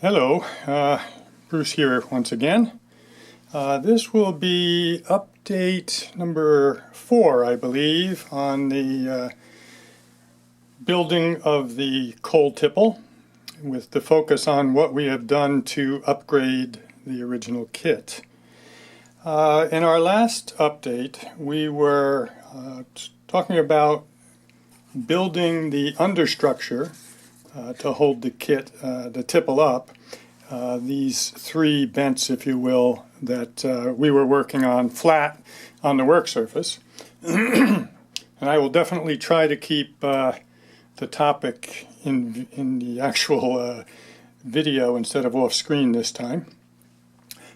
Hello, Bruce here once again. This will be update number 4, I believe, on the building of the coal tipple, with the focus on what we have done to upgrade the original kit. In our last update, we were talking about building the understructure to hold the kit, the tipple up, these 3 bents, if you will, that we were working on flat on the work surface. And I will definitely try to keep the topic in the actual video instead of off screen this time.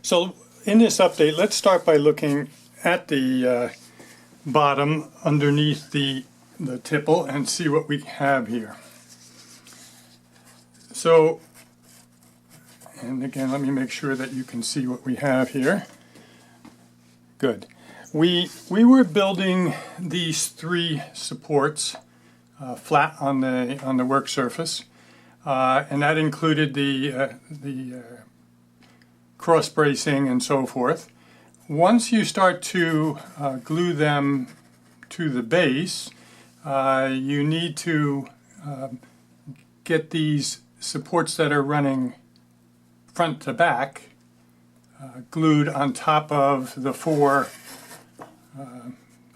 So in this update, let's start by looking at the bottom underneath the tipple and see what we have here. So, and again, let me make sure that you can see what we have here. Good. We were building these 3 supports flat on the work surface, and that included the cross bracing and so forth. Once you start to glue them to the base, you need to get these supports that are running front to back glued on top of the 4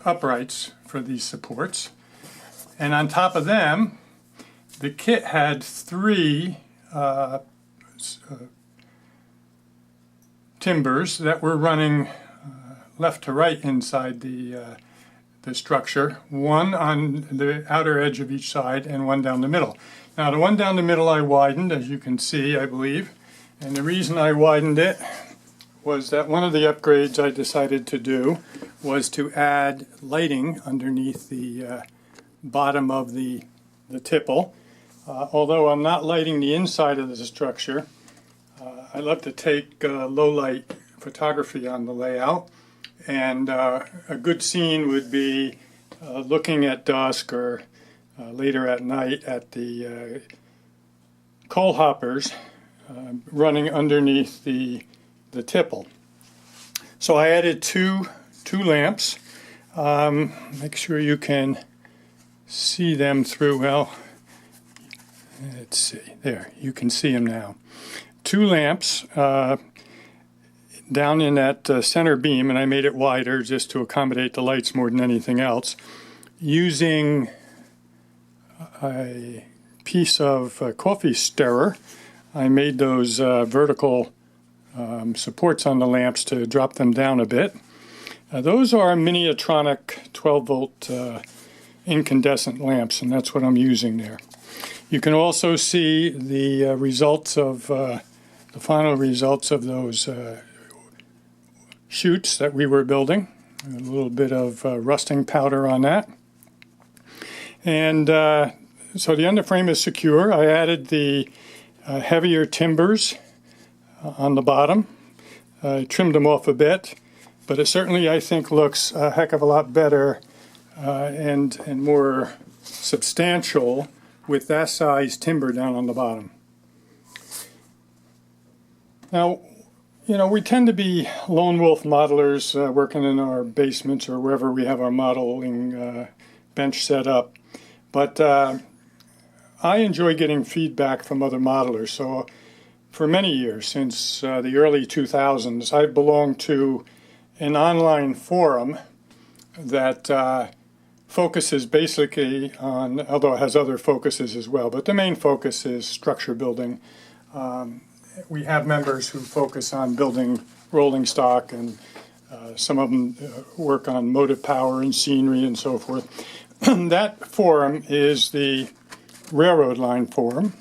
uprights for these supports. And on top of them, the kit had 3 timbers that were running left to right inside the structure, one on the outer edge of each side and one down the middle. Now the one down the middle I widened, as you can see, I believe, and the reason I widened it was that one of the upgrades I decided to do was to add lighting underneath the bottom of the tipple. Although I'm not lighting the inside of the structure, I love to take low light photography on the layout, and a good scene would be looking at dusk or later at night at the coal hoppers running underneath the tipple. So I added two lamps. Make sure you can see them through. Well, let's see. There, you can see them now. 2 lamps down in that center beam, and I made it wider just to accommodate the lights more than anything else, using a piece of coffee stirrer. I made those vertical supports on the lamps to drop them down a bit. Those are Miniatronic 12-volt incandescent lamps, and that's what I'm using there. You can also see the results of the final results of those chutes that we were building. A little bit of rusting powder on that. And so the underframe is secure. I added the heavier timbers on the bottom. I trimmed them off a bit, but it certainly, I think, looks a heck of a lot better and more substantial with that size timber down on the bottom. Now, you know, we tend to be lone wolf modelers working in our basements or wherever we have our modeling bench set up. But I enjoy getting feedback from other modelers. So for many years, since the early 2000s, I've belonged to an online forum that focuses basically on, although it has other focuses as well, but the main focus is structure building. We have members who focus on building rolling stock, and some of them work on motive power and scenery and so forth. That forum is the Railroad Line Forum,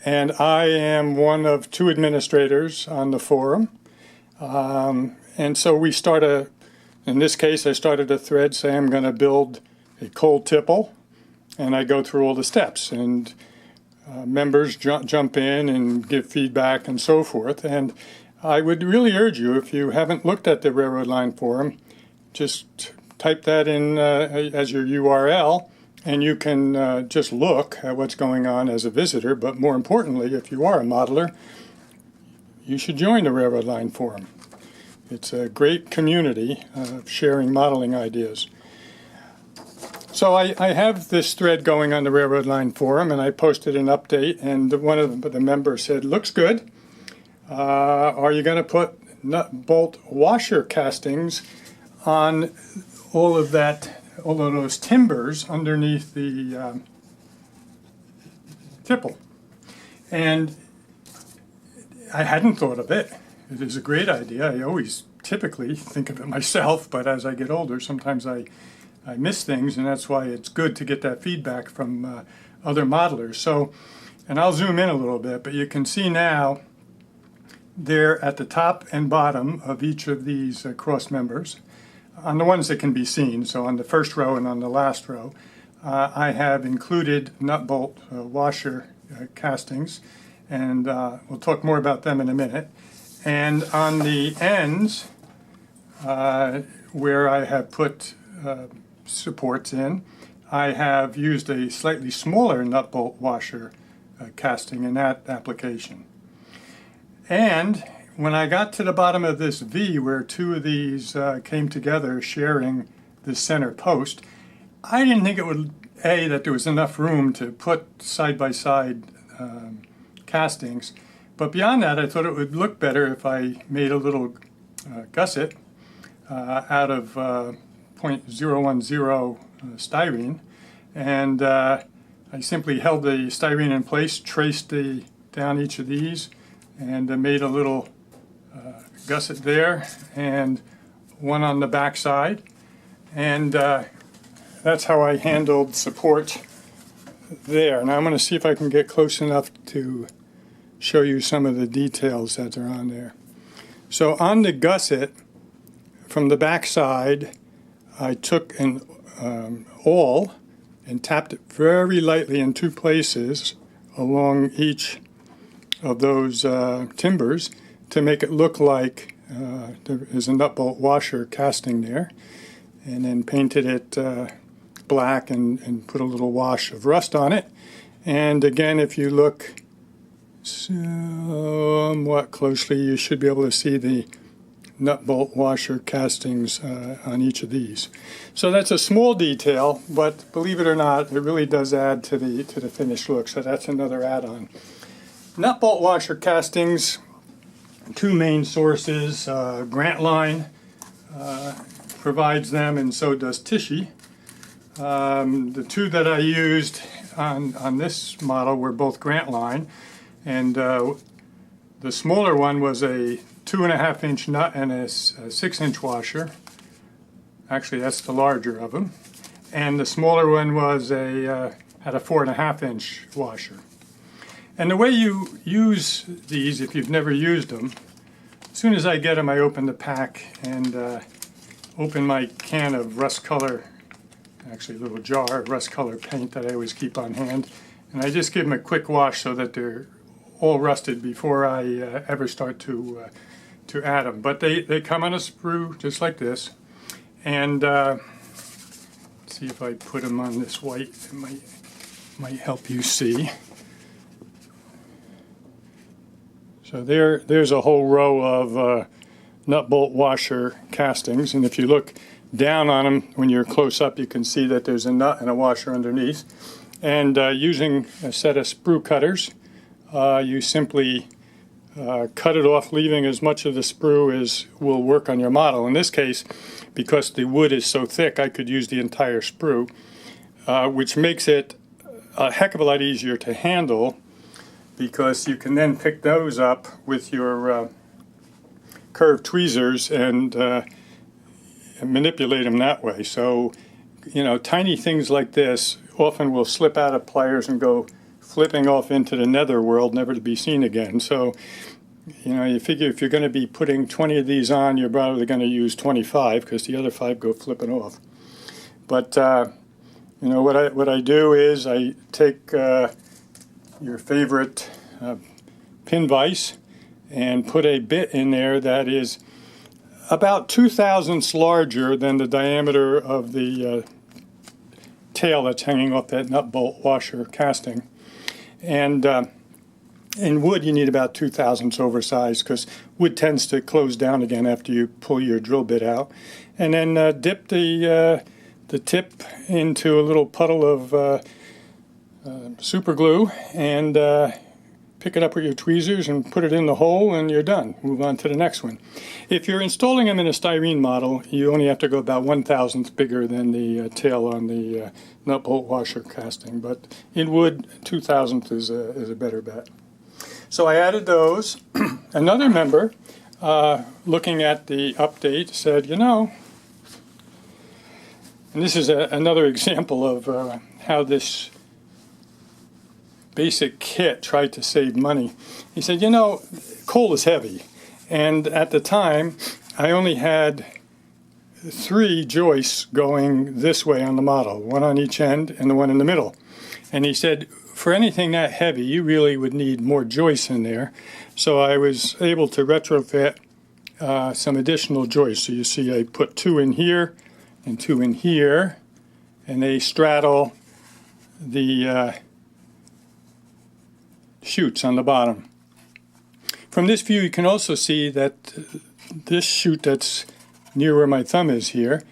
and I am one of 2 administrators on the forum. And so we start in this case, I started a thread saying I'm going to build a coal tipple, and I go through all the steps, and members jump in and give feedback and so forth. And I would really urge you, if you haven't looked at the Railroad Line Forum, just type that in as your URL, and you can just look at what's going on as a visitor. But more importantly, if you are a modeler, you should join the Railroad Line Forum. It's a great community of sharing modeling ideas. So I have this thread going on the Railroad Line Forum, and I posted an update, and one of the members said, looks good. Are you going to put nut bolt washer castings on all of those timbers underneath the tipple? And I hadn't thought of it. It is a great idea. I always typically think of it myself, but as I get older, sometimes I miss things, and that's why it's good to get that feedback from other modelers. So, and I'll zoom in a little bit, but you can see now they're at the top and bottom of each of these cross members, on the ones that can be seen. So on the first row and on the last row, I have included nut bolt washer castings, and we'll talk more about them in a minute. And on the ends, where I have put supports in, I have used a slightly smaller nut bolt washer casting in that application. And when I got to the bottom of this V, where two of these came together sharing the center post, I didn't think it would, that there was enough room to put side-by-side castings. But beyond that, I thought it would look better if I made a little gusset out of .010 styrene. And I simply held the styrene in place, traced down each of these, and made a little gusset there and one on the back side. And that's how I handled support there. Now I'm going to see if I can get close enough to show you some of the details that are on there. So on the gusset, from the back side, I took an awl and tapped it very lightly in two places along each of those timbers to make it look like there is a nut bolt washer casting there, and then painted it black and put a little wash of rust on it. And again, if you look somewhat closely, you should be able to see the nut bolt washer castings on each of these. So that's a small detail, but believe it or not, it really does add to the finished look. So that's another add-on. Nut bolt washer castings, two main sources. Grant Line provides them, and so does Tichy. The two that I used on this model were both Grant Line, and the smaller one was a 2.5 inch nut and a 6 inch washer. Actually, that's the larger of them. And the smaller one was had a 4.5 inch washer. And the way you use these, if you've never used them, as soon as I get them, I open the pack and open my can of rust color, actually a little jar of rust color paint that I always keep on hand. And I just give them a quick wash so that they're all rusted before I ever start to add them. But they come on a sprue just like this. And let's see if I put them on this white, it might help you see. So there's a whole row of nut bolt washer castings, and if you look down on them when you're close up, you can see that there's a nut and a washer underneath. And using a set of sprue cutters, you simply cut it off, leaving as much of the sprue as will work on your model. In this case, because the wood is so thick, I could use the entire sprue, which makes it a heck of a lot easier to handle, because you can then pick those up with your curved tweezers and manipulate them that way. So, you know, tiny things like this often will slip out of pliers and go flipping off into the nether world, never to be seen again. So, you know, you figure if you're going to be putting 20 of these on, you're probably going to use 25 because the other 5 go flipping off. But, you know, what I do is I take your favorite pin vise and put a bit in there that is about 2/1000ths larger than the diameter of the tail that's hanging off that nut bolt washer casting. And In wood, you need about 2/1000 oversized because wood tends to close down again after you pull your drill bit out. And then dip the tip into a little puddle of super glue and pick it up with your tweezers and put it in the hole and you're done. Move on to the next one. If you're installing them in a styrene model, you only have to go about 1/1000th bigger than the tail on the nut bolt washer casting. But in wood, 2/1000th is a better bet. So I added those. Another member, looking at the update, said, you know, and this is another example of how this basic kit tried to save money. He said, you know, coal is heavy. And at the time, I only had 3 joists going this way on the model, one on each end and the one in the middle. And he said, for anything that heavy, you really would need more joists in there. So I was able to retrofit some additional joists. So you see I put 2 in here and 2 in here, and they straddle the chutes on the bottom. From this view, you can also see that this chute that's near where my thumb is here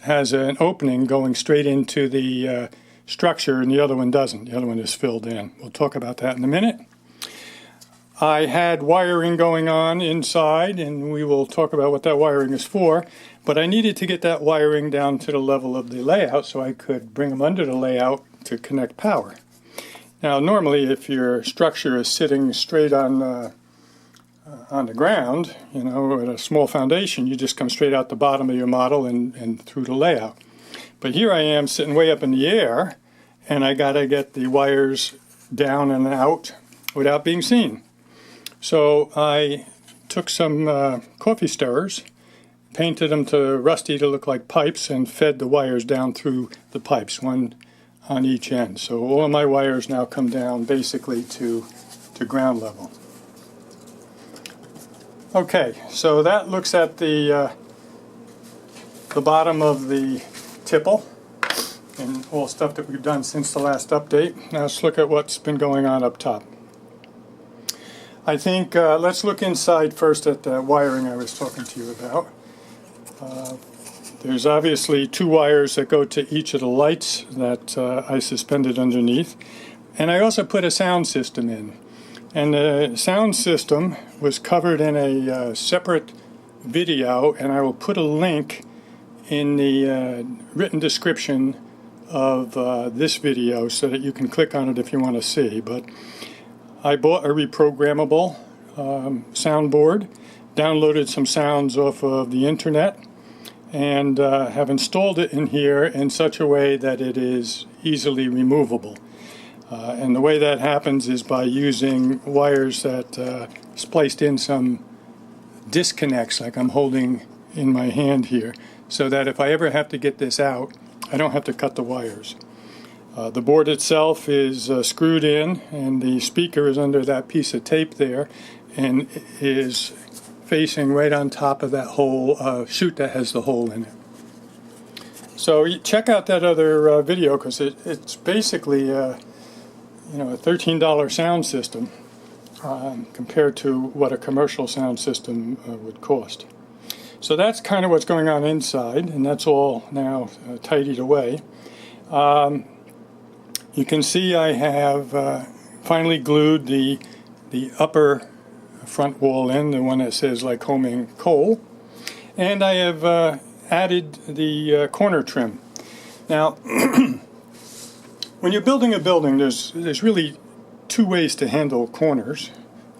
has an opening going straight into the structure, and the other one doesn't. The other one is filled in. We'll talk about that in a minute. I had wiring going on inside, and we will talk about what that wiring is for, but I needed to get that wiring down to the level of the layout so I could bring them under the layout to connect power. Now, normally, if your structure is sitting straight on the ground, you know, at a small foundation, you just come straight out the bottom of your model and through the layout. But here I am sitting way up in the air, and I got to get the wires down and out without being seen. So I took some coffee stirrers, painted them to rusty to look like pipes, and fed the wires down through the pipes, one on each end. So all of my wires now come down basically to ground level. Okay, so that looks at the bottom of the tipple and all stuff that we've done since the last update. Now let's look at what's been going on up top. I think let's look inside first at the wiring I was talking to you about. There's obviously 2 wires that go to each of the lights that I suspended underneath. And I also put a sound system in. And the sound system was covered in a separate video, and I will put a link in the written description of this video so that you can click on it if you want to see. But I bought a reprogrammable soundboard, downloaded some sounds off of the internet, and have installed it in here in such a way that it is easily removable. And the way that happens is by using wires that spliced in some disconnects like I'm holding in my hand here, so that if I ever have to get this out, I don't have to cut the wires. The board itself is screwed in, and the speaker is under that piece of tape there and is facing right on top of that hole chute that has the hole in it. So check out that other video, because it's basically a $13 sound system compared to what a commercial sound system would cost. So that's kind of what's going on inside, and that's all now tidied away. You can see I have finally glued the upper front wall in, the one that says Lycoming coal, and I have added the corner trim. Now, when you're building a building, there's really 2 ways to handle corners.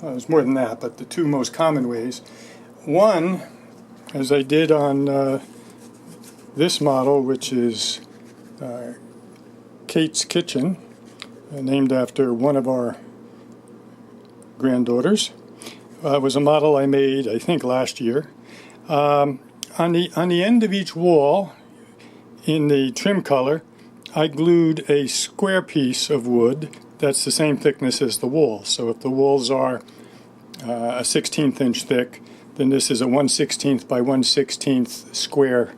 There's more than that, but the 2 most common ways. One, as I did on this model, which is Kate's Kitchen, named after one of our granddaughters. Was a model I made, I think, last year. On the end of each wall, in the trim color, I glued a square piece of wood that's the same thickness as the wall. So if the walls are a 1/16 inch thick, then this is a 1/16 by 1/16 square,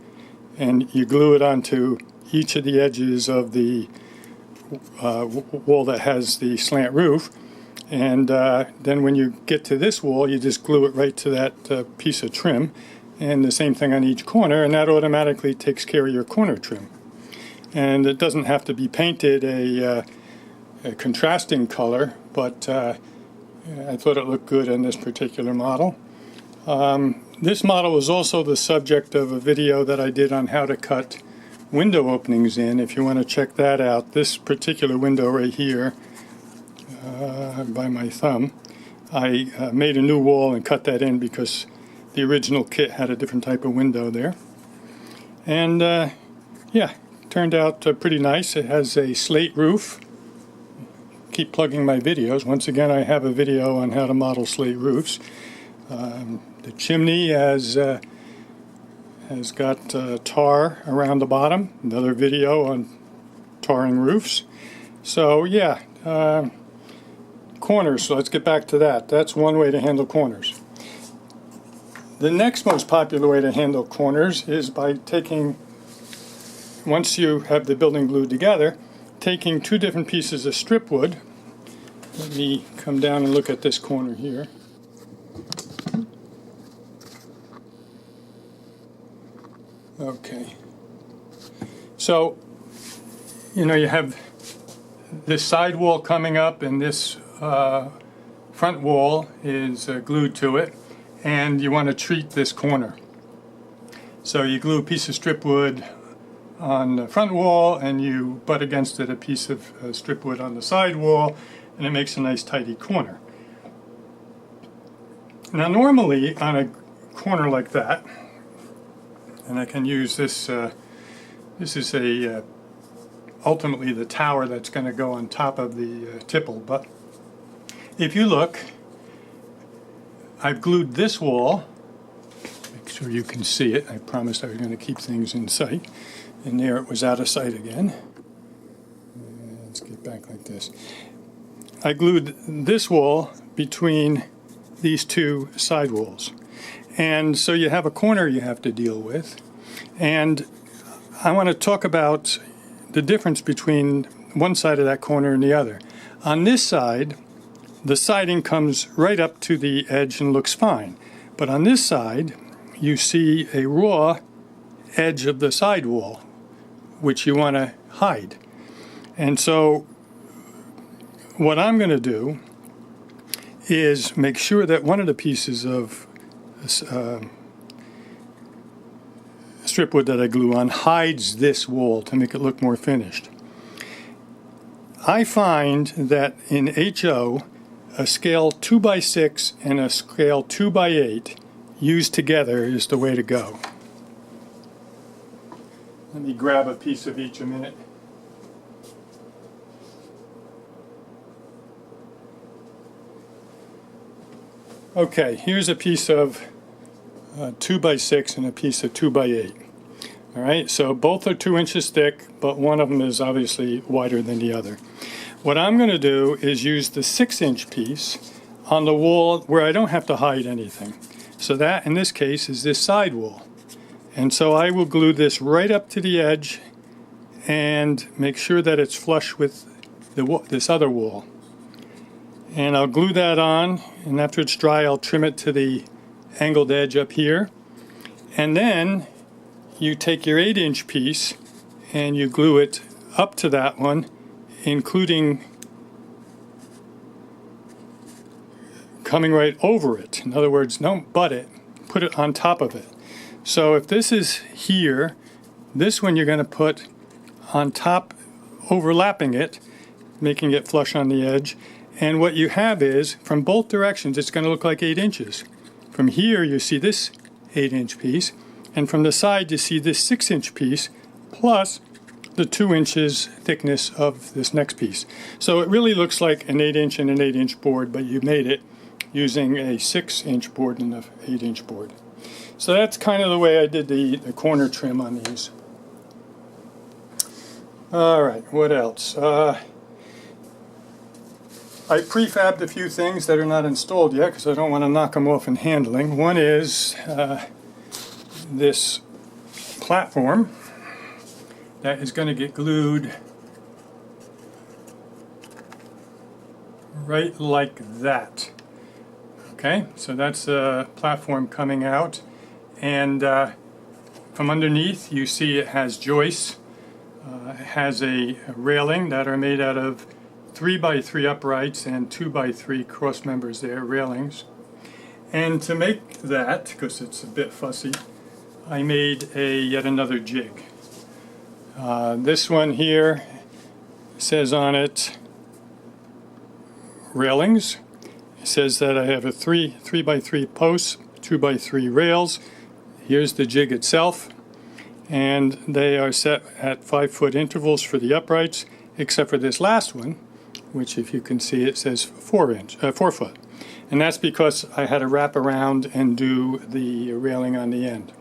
and you glue it onto each of the edges of the wall that has the slant roof. And then when you get to this wall, you just glue it right to that piece of trim, and the same thing on each corner, and that automatically takes care of your corner trim. And it doesn't have to be painted a contrasting color, but I thought it looked good in this particular model. This model was also the subject of a video that I did on how to cut window openings in. If you want to check that out, this particular window right here, by my thumb, I made a new wall and cut that in because the original kit had a different type of window there. And yeah, turned out pretty nice. It has a slate roof. Keep plugging my videos. Once again, I have a video on how to model slate roofs. The chimney has got tar around the bottom. Another video on tarring roofs. So yeah, corners. So let's get back to that. That's one way to handle corners. The next most popular way to handle corners is by taking, once you have the building glued together, taking two different pieces of strip wood. Let me come down and look at this corner here. Okay. So, you know, you have this side wall coming up, and this front wall is glued to it, and you want to treat this corner. So you glue a piece of strip wood on the front wall, and you butt against it a piece of strip wood on the side wall, and it makes a nice tidy corner. Now normally on a corner like that, and I can use this, this is ultimately the tower that's going to go on top of the tipple, but if you look, I've glued this wall. Make sure you can see it. I promised I was going to keep things in sight, and there it was out of sight again. Let's get back like this. I glued this wall between these two side walls. And so you have a corner you have to deal with. And I want to talk about the difference between one side of that corner and the other. On this side, the siding comes right up to the edge and looks fine. But on this side, you see a raw edge of the side wall, which you want to hide. And so what I'm going to do is make sure that one of the pieces of strip wood that I glue on hides this wall to make it look more finished. I find that in HO, a scale 2x6 and a scale 2x8 used together is the way to go. Let me grab a piece of each a minute. Okay, here's a piece of 2x6 and a piece of 2x8. All right, so both are 2 inches thick, but one of them is obviously wider than the other. What I'm going to do is use the 6-inch piece on the wall where I don't have to hide anything. So that, in this case, is this side wall. And so I will glue this right up to the edge and make sure that it's flush with this other wall. And I'll glue that on, and after it's dry, I'll trim it to the angled edge up here. And then you take your 8-inch piece and you glue it up to that one, including coming right over it. In other words, don't butt it, put it on top of it. So if this is here, this one you're going to put on top, overlapping it, making it flush on the edge. And what you have is, from both directions, it's going to look like 8 inches. From here, you see this 8-inch piece, and from the side, you see this 6-inch piece, plus the 2 inches thickness of this next piece. So it really looks like an 8-inch and an 8-inch board, but you made it using a 6-inch board and an 8-inch board. So that's kind of the way I did the corner trim on these. All right, what else? I prefabbed a few things that are not installed yet because I don't want to knock them off in handling. One is this platform that is going to get glued right like that. Okay, so that's the platform coming out, and from underneath you see it has joists. It has a railing that are made out of 3x3 uprights and 2x3 cross members there, railings. And to make that, because it's a bit fussy, I made yet another jig. This one here says on it railings. It says that I have a 3x3 posts, 2x3 rails. Here's the jig itself, and they are set at 5-foot intervals for the uprights, except for this last one, which, if you can see, it says 4 foot. And that's because I had to wrap around and do the railing on the end.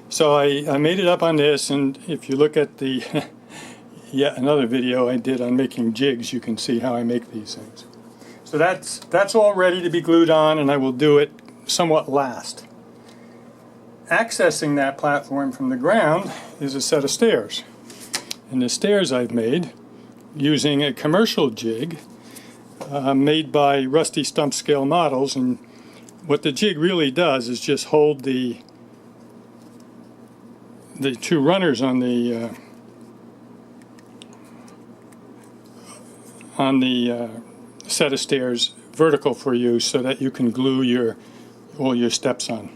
So I made it up on this, and if you look at the yet another video I did on making jigs, you can see how I make these things. So that's all ready to be glued on, and I will do it somewhat last. Accessing that platform from the ground is a set of stairs. And the stairs I've made using a commercial jig made by Rusty Stump Scale Models, and what the jig really does is just hold the two runners on the set of stairs vertical for you, so that you can glue all your steps on.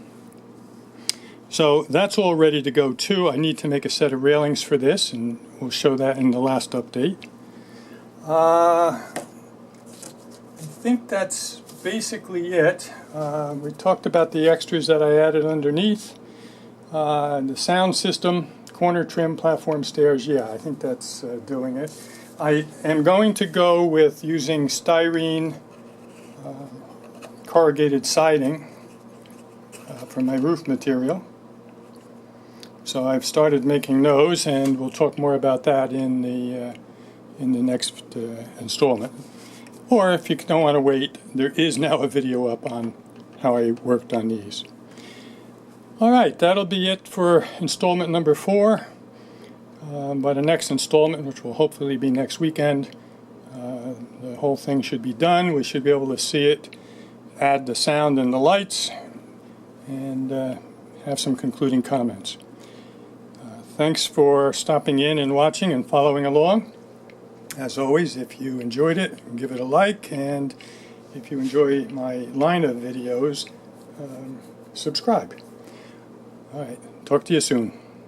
So that's all ready to go too. I need to make a set of railings for this, and we'll show that in the last update. I think that's basically it. We talked about the extras that I added underneath. The sound system, corner trim, platform stairs, yeah, I think that's doing it. I am going to go with using styrene corrugated siding for my roof material. So I've started making those, and we'll talk more about that in the next installment. Or if you don't want to wait, there is now a video up on how I worked on these. Alright, that'll be it for installment number 4. By the next installment, which will hopefully be next weekend, the whole thing should be done. We should be able to see it, add the sound and the lights, and have some concluding comments. Thanks for stopping in and watching and following along. As always, if you enjoyed it, give it a like, and if you enjoy my line of videos, subscribe. All right, talk to you soon.